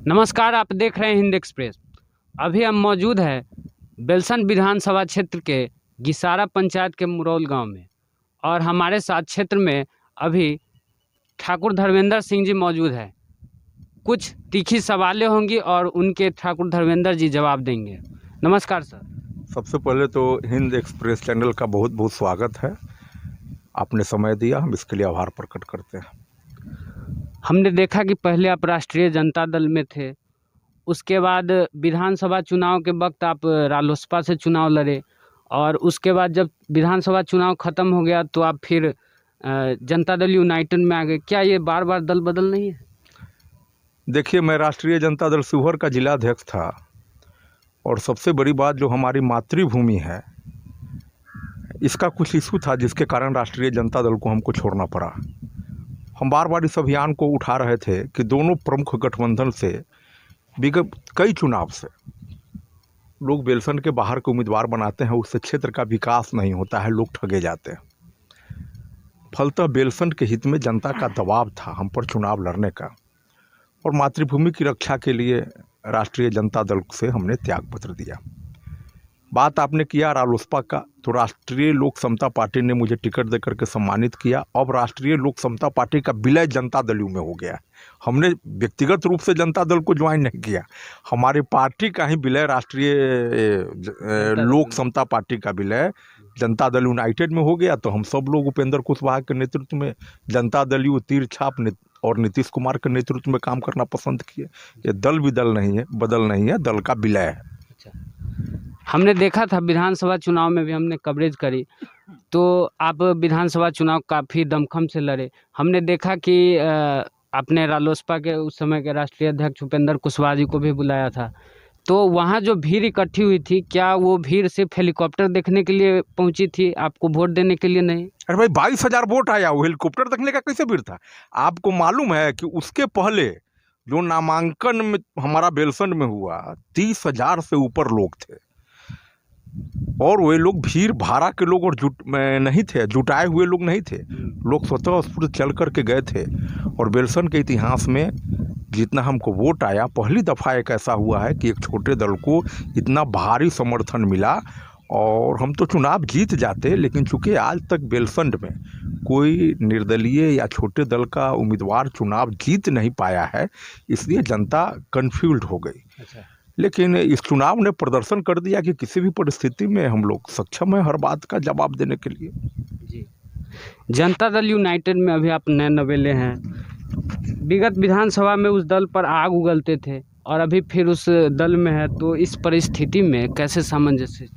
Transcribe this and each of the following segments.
नमस्कार, आप देख रहे हैं हिंद एक्सप्रेस। अभी हम मौजूद हैं बेलसन विधानसभा क्षेत्र के गिसारा पंचायत के मुरौल गांव में और हमारे साथ क्षेत्र में अभी ठाकुर धर्मेंद्र सिंह जी मौजूद हैं। कुछ तीखी सवालें होंगी और उनके ठाकुर धर्मेंद्र जी जवाब देंगे। नमस्कार सर। सबसे पहले तो हिंद एक्सप्रेस चैनल का बहुत बहुत स्वागत है। आपने समय दिया, हम इसके लिए आभार प्रकट करते हैं। हमने देखा कि पहले आप राष्ट्रीय जनता दल में थे, उसके बाद विधानसभा चुनाव के वक्त आप रालोसपा से चुनाव लड़े और उसके बाद जब विधानसभा चुनाव ख़त्म हो गया तो आप फिर जनता दल यूनाइटेड में आ गए। क्या ये बार बार दल बदल नहीं है? देखिए, मैं राष्ट्रीय जनता दल शिवहर का जिला अध्यक्ष था और सबसे बड़ी बात जो हमारी मातृभूमि है, इसका कुछ इशू था जिसके कारण राष्ट्रीय जनता दल को हमको छोड़ना पड़ा। हम बार बार इस अभियान को उठा रहे थे कि दोनों प्रमुख गठबंधन से विगत कई चुनाव से लोग बेलसन के बाहर के उम्मीदवार बनाते हैं, उससे क्षेत्र का विकास नहीं होता है, लोग ठगे जाते हैं। फलतः बेलसन के हित में जनता का दबाव था हम पर चुनाव लड़ने का और मातृभूमि की रक्षा के लिए राष्ट्रीय जनता दल से हमने त्यागपत्र दिया। बात आपने किया रालोसपा का, तो राष्ट्रीय लोक समता पार्टी ने मुझे टिकट देकर के सम्मानित किया। अब राष्ट्रीय लोक समता पार्टी का विलय जनता दल में हो गया। हमने व्यक्तिगत रूप से जनता दल को ज्वाइन नहीं किया, हमारी पार्टी का ही विलय राष्ट्रीय लोक समता पार्टी का विलय जनता दल यूनाइटेड में हो गया। तो हम सब लोग उपेंद्र कुशवाहा के नेतृत्व में जनता दल तीर छाप और नीतीश कुमार के नेतृत्व में काम करना पसंद किए। ये दल भी दल नहीं है, बदल नहीं है, दल का विलय है। हमने देखा था विधानसभा चुनाव में भी हमने कवरेज करी तो आप विधानसभा चुनाव काफ़ी दमखम से लड़े। हमने देखा कि आपने रालोसपा के उस समय के राष्ट्रीय अध्यक्ष उपेंद्र कुशवाहा जी को भी बुलाया था, तो वहाँ जो भीड़ इकट्ठी हुई थी, क्या वो भीड़ सिर्फ हेलीकॉप्टर देखने के लिए पहुंची थी, आपको वोट देने के लिए नहीं? अरे भाई, 22,000 वोट आया, वो हेलीकॉप्टर देखने का कैसे भीड़ था? आपको मालूम है कि उसके पहले जो नामांकन में हमारा बेलसन में हुआ 30,000 से ऊपर लोग थे और वे लोग भीड़ भाड़ा के लोग और नहीं थे, जुटाए हुए लोग नहीं थे। लोग स्वतः स्फूर्त चल करके गए थे और बेलसन के इतिहास में जितना हमको वोट आया, पहली दफ़ा एक ऐसा हुआ है कि एक छोटे दल को इतना भारी समर्थन मिला और हम तो चुनाव जीत जाते, लेकिन चूंकि आज तक बेलसन में कोई निर्दलीय या छोटे दल का उम्मीदवार चुनाव जीत नहीं पाया है, इसलिए जनता कन्फ्यूज्ड हो गई। अच्छा। लेकिन इस चुनाव ने प्रदर्शन कर दिया कि किसी भी परिस्थिति में हम लोग सक्षम हैं हर बात का जवाब देने के लिए। जी, जनता दल यूनाइटेड में अभी आप नए नवेले हैं। विगत विधानसभा में उस दल पर आग उगलते थे और अभी फिर उस दल में है, तो इस परिस्थिति में कैसे सामंजस्य?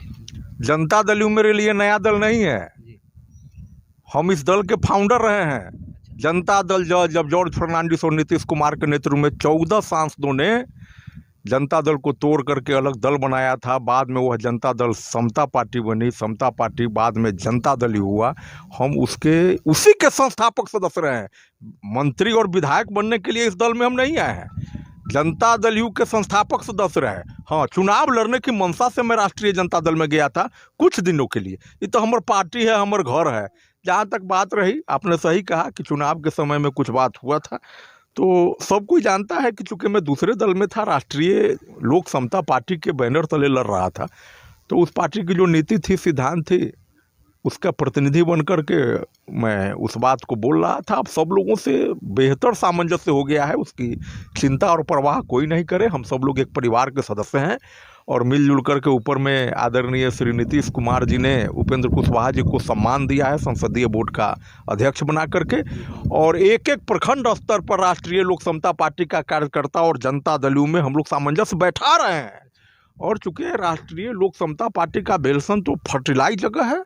जनता दल मेरे लिए नया दल नहीं है, हम इस दल के फाउंडर रहे हैं। जनता दल जब जॉर्ज फर्नांडिस और नीतीश कुमार के नेतृत्व में 14 सांसदों ने जनता दल को तोड़ करके अलग दल बनाया था, बाद में वह जनता दल समता पार्टी बनी, समता पार्टी बाद में जनता दल ही हुआ। हम उसी के संस्थापक सदस्य रहे हैं। मंत्री और विधायक बनने के लिए इस दल में हम नहीं आए हैं, जनता दल यू के संस्थापक सदस्य रहे। हाँ, चुनाव लड़ने की मंशा से मैं राष्ट्रीय जनता दल में गया था कुछ दिनों के लिए। ये तो हमारी पार्टी है, हमारे घर है। जहाँ तक बात रही, आपने सही कहा कि चुनाव के समय में कुछ बात हुआ था, तो सब कोई जानता है कि चूंकि मैं दूसरे दल में था, राष्ट्रीय लोक समता पार्टी के बैनर तले लड़ रहा था, तो उस पार्टी की जो नीति थी, सिद्धांत थी, उसका प्रतिनिधि बन कर के मैं उस बात को बोल रहा था। अब सब लोगों से बेहतर सामंजस्य हो गया है, उसकी चिंता और परवाह कोई नहीं करे। हम सब लोग एक परिवार के सदस्य हैं और मिलजुल कर के ऊपर में आदरणीय श्री नीतीश कुमार जी ने उपेंद्र कुशवाहा जी को सम्मान दिया है संसदीय बोर्ड का अध्यक्ष बना करके, और एक एक प्रखंड स्तर पर राष्ट्रीय लोक समता पार्टी का कार्यकर्ता और जनता दल में हम लोग सामंजस्य बैठा रहे हैं। और चूंकि राष्ट्रीय लोक समता पार्टी का बेलसन तो फर्टिलाइज जगह है,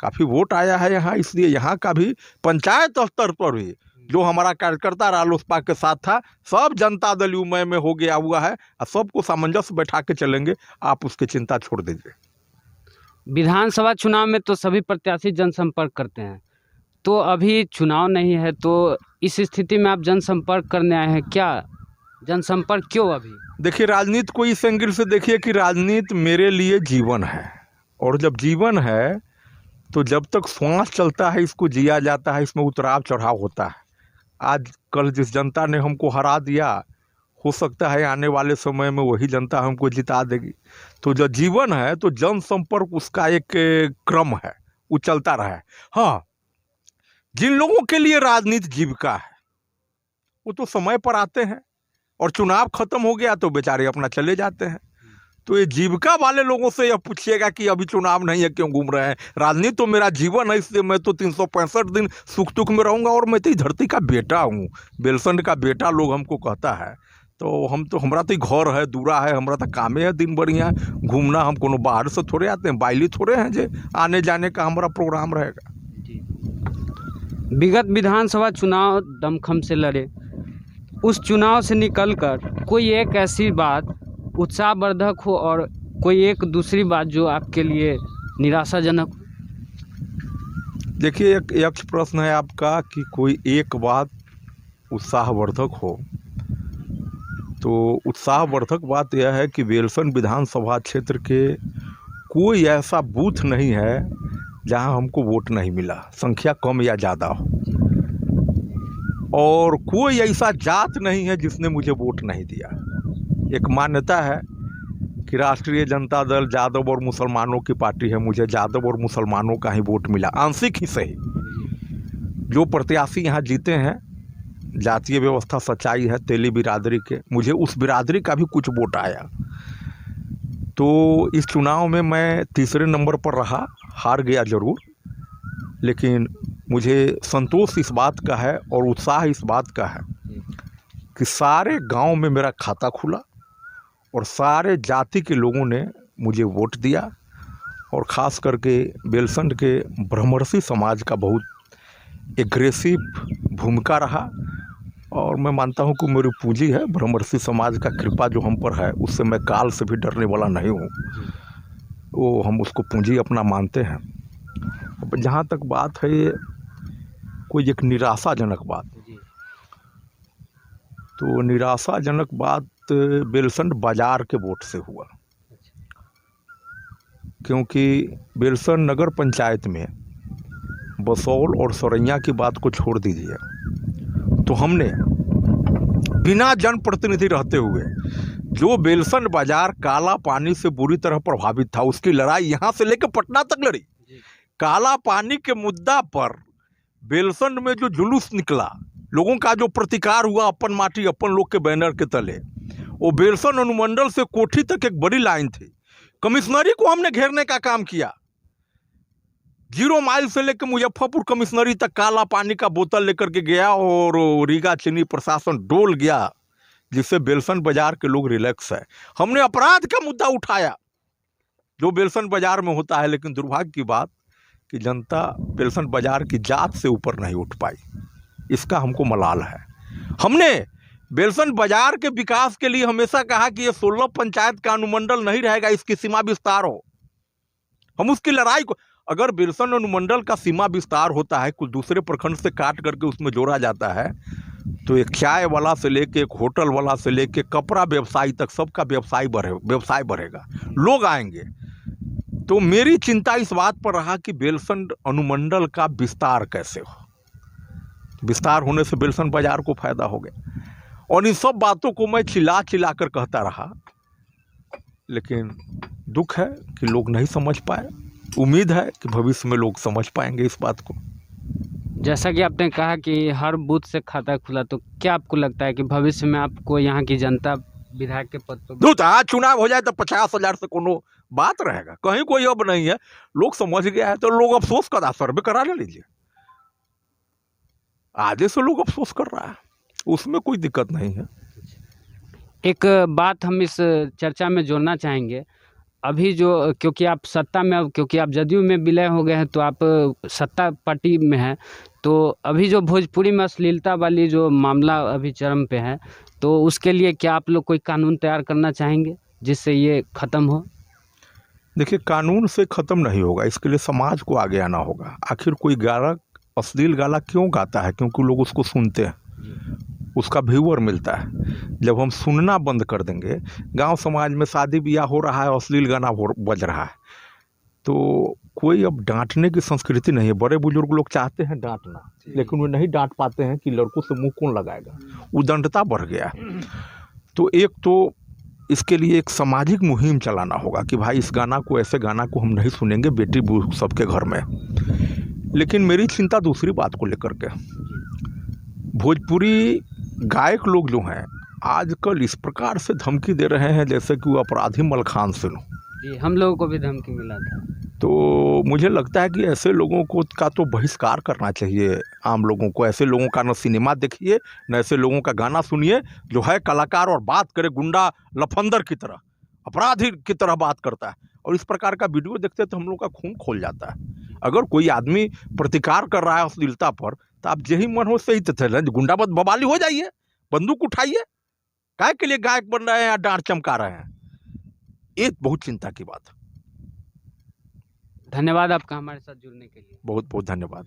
काफ़ी वोट आया है यहाँ, इसलिए यहाँ का भी पंचायत स्तर पर भी जो हमारा कार्यकर्ता रालोसपा के साथ था, सब जनता दल में हो गया हुआ है और सबको सामंजस्य बैठा के चलेंगे। आप उसकी चिंता छोड़ दीजिए। विधानसभा चुनाव में तो सभी प्रत्याशी जनसंपर्क करते हैं, तो अभी चुनाव नहीं है, तो इस स्थिति में आप जनसंपर्क करने आए हैं। क्या जनसंपर्क क्यों? अभी देखिए, राजनीति को इस एंगल से देखिए कि राजनीति मेरे लिए जीवन है, और जब जीवन है तो जब तक श्वास चलता है इसको जिया जाता है, इसमें उतराव चढ़ाव होता है। आज कल जिस जनता ने हमको हरा दिया हो सकता है आने वाले समय में वही जनता हमको जिता देगी। तो जो जीवन है तो जनसंपर्क उसका एक क्रम है, वो चलता रहा है। हाँ, जिन लोगों के लिए राजनीति जीविका है वो तो समय पर आते हैं और चुनाव खत्म हो गया तो बेचारे अपना चले जाते हैं। तो ये जीविका वाले लोगों से यह पूछिएगा कि अभी चुनाव नहीं है क्यों घूम रहे हैं। राजनीति तो मेरा जीवन है, इसलिए मैं तो 365 दिन सुख दुख में रहूंगा और मैं तो इस धरती का बेटा हूँ, बेलसंड का बेटा लोग हमको कहता है। तो हमारा तो घर है, दूरा है, हमारा तो कामे है दिन बढ़िया घूमना। हम कोनो बाहर से थोड़े आते हैं, बाइली थोड़े हैं जे आने जाने का हमारा प्रोग्राम रहेगा। विगत विधानसभा चुनाव दमखम से लड़े, उस चुनाव से निकलकर कोई एक ऐसी बात उत्साहवर्धक हो और कोई एक दूसरी बात जो आपके लिए निराशाजनक हो? देखिए, एक यक्ष प्रश्न है आपका कि कोई एक बात उत्साहवर्धक हो। तो उत्साहवर्धक बात यह है कि बेलसंड विधानसभा क्षेत्र के कोई ऐसा बूथ नहीं है जहां हमको वोट नहीं मिला, संख्या कम या ज़्यादा हो। और कोई ऐसा जात नहीं है जिसने मुझे वोट नहीं दिया। एक मान्यता है कि राष्ट्रीय जनता दल यादव और मुसलमानों की पार्टी है, मुझे यादव और मुसलमानों का ही वोट मिला, आंशिक ही सही। जो प्रत्याशी यहाँ जीते हैं, जातीय व्यवस्था सच्चाई है तेली बिरादरी के, मुझे उस बिरादरी का भी कुछ वोट आया। तो इस चुनाव में मैं तीसरे नंबर पर रहा, हार गया ज़रूर, लेकिन मुझे संतोष इस बात का है और उत्साह इस बात का है कि सारे गांव में मेरा खाता खुला और सारे जाति के लोगों ने मुझे वोट दिया। और ख़ास करके बेलसंड के ब्रह्मर्षि समाज का बहुत एग्रेसिव भूमिका रहा। और मैं मानता हूं कि मेरी पूंजी है ब्रह्मर्षि समाज का, कृपा जो हम पर है उससे मैं काल से भी डरने वाला नहीं हूं, वो हम उसको पूंजी अपना मानते हैं। अब जहाँ तक बात है कोई एक निराशाजनक बात, तो निराशाजनक बात बेलसंड बाजार के वोट से हुआ। क्योंकि बेलसंड नगर पंचायत में बसौल और सरैया की बात को छोड़ दीजिए, तो हमने बिना जनप्रतिनिधि रहते हुए जो बेलसंड बाजार काला पानी से बुरी तरह प्रभावित था, उसकी लड़ाई यहाँ से लेकर पटना तक लड़ी। काला पानी के मुद्दा पर बेलसंड में जो जुलूस निकला, लोगों का जो प्रतिकार हुआ अपन माटी अपन लोग के बैनर के तले, वो बेलसंड अनुमंडल से कोठी तक एक बड़ी लाइन थी। कमिश्नरी को हमने घेरने का काम किया, 0 माइल से लेकर मुजफ्फरपुर कमिश्नरी तक काला पानी का बोतल लेकर के गया और रीगा चीनी प्रशासन डोल गया, जिससे बेलसंड बाजार के लोग रिलैक्स है। हमने अपराध का मुद्दा उठाया जो बेलसंड बाजार में होता है, लेकिन दुर्भाग्य की बात कि जनता बेलसंड बाजार की जात से ऊपर नहीं उठ पाई, इसका हमको मलाल है। हमने बेलसंड बाजार के विकास के लिए हमेशा कहा कि ये 16 पंचायत का अनुमंडल नहीं रहेगा, इसकी सीमा विस्तार हो। हम उसकी लड़ाई को, अगर बेलसंड अनुमंडल का सीमा विस्तार होता है, कुछ दूसरे प्रखंड से काट करके उसमें जोड़ा जाता है, तो एक चाय वाला से लेके एक होटल वाला से लेके कपड़ा व्यवसायी तक सबका व्यवसाय बढ़ेगा, लोग आएंगे। तो मेरी चिंता इस बात पर रहा कि बेलसंड अनुमंडल का विस्तार कैसे हो। विस्तार होने से बेलसंड बाजार को फायदा हो गया। और इन सब बातों को मैं चिल्ला चिल्ला कर कहता रहा, लेकिन दुख है कि लोग नहीं समझ पाए। उम्मीद है कि भविष्य में लोग समझ पाएंगे इस बात को। जैसा कि आपने कहा कि हर बूथ से खाता खुला, तो क्या आपको लगता है कि भविष्य में आपको यहाँ की जनता विधायक के पद पर आज चुनाव हो जाए तो 50,000 से कोनो बात रहेगा? कहीं कोई अब नहीं है, लोग समझ गया है तो लोग अफसोस करा, सर्वे करा ले लीजिए। आधे से लोग अफसोस कर रहा है, उसमें कोई दिक्कत नहीं है। एक बात हम इस चर्चा में जोड़ना चाहेंगे, अभी जो, क्योंकि आप सत्ता में, क्योंकि आप जदयू में विलय हो गए हैं तो आप सत्ता पार्टी में हैं, तो अभी जो भोजपुरी में अश्लीलता वाली जो मामला अभी चरम पे है, तो उसके लिए क्या आप लोग कोई कानून तैयार करना चाहेंगे जिससे ये ख़त्म हो? देखिए, कानून से ख़त्म नहीं होगा, इसके लिए समाज को आगे आना होगा। आखिर कोई गायक अश्लील गाना क्यों गाता है? क्योंकि लोग उसको सुनते हैं, उसका व्यूअर मिलता है। जब हम सुनना बंद कर देंगे, गांव समाज में शादी ब्याह हो रहा है, अश्लील गाना बज रहा है, तो कोई अब डांटने की संस्कृति नहीं है। बड़े बुजुर्ग लोग चाहते हैं डांटना, लेकिन वो नहीं डांट पाते हैं कि लड़कों से मुंह कौन लगाएगा, उदंडता बढ़ गया। तो एक तो इसके लिए एक सामाजिक मुहिम चलाना होगा कि भाई इस गाना को, ऐसे गाना को हम नहीं सुनेंगे बेटी बूढ़ सबके घर में। लेकिन मेरी चिंता दूसरी बात को लेकर के, भोजपुरी गायक लोग जो हैं आजकल इस प्रकार से धमकी दे रहे हैं जैसे कि वो अपराधी मलखान सिंह। जी, हम लोगों को भी धमकी मिला था। तो मुझे लगता है कि ऐसे लोगों को का तो बहिष्कार करना चाहिए। आम लोगों को, ऐसे लोगों का न सिनेमा देखिए, न ऐसे लोगों का गाना सुनिए जो है कलाकार और बात करे गुंडा लफंदर की तरह, अपराधी की तरह बात करता है। और इस प्रकार का वीडियो देखते तो हम लोग का खून खोल जाता है। अगर कोई आदमी प्रतिकार कर रहा है अश्लीलता पर, तो आप यही मन हो सही थे गुंडा बवाली हो जाइए, बंदूक उठाइए, काय के लिए गायक बन रहे हैं या डांट चमका रहे हैं। ये बहुत चिंता की बात है। धन्यवाद आपका हमारे साथ जुड़ने के लिए। बहुत बहुत धन्यवाद।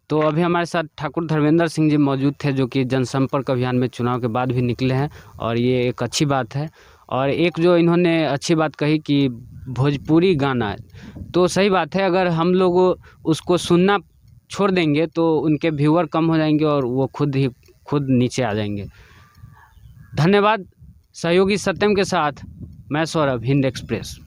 तो अभी हमारे साथ ठाकुर धर्मेंद्र सिंह जी मौजूद थे, जो कि जनसंपर्क अभियान में चुनाव के बाद भी निकले हैं, और ये एक अच्छी बात है। और एक जो इन्होंने अच्छी बात कही कि भोजपुरी गाना, तो सही बात है। अगर हम लोग उसको सुनना छोड़ देंगे तो उनके व्यूअर कम हो जाएंगे और वो खुद नीचे आ जाएंगे। धन्यवाद। सहयोगी सत्यम के साथ मैं सौरभ, हिंद एक्सप्रेस।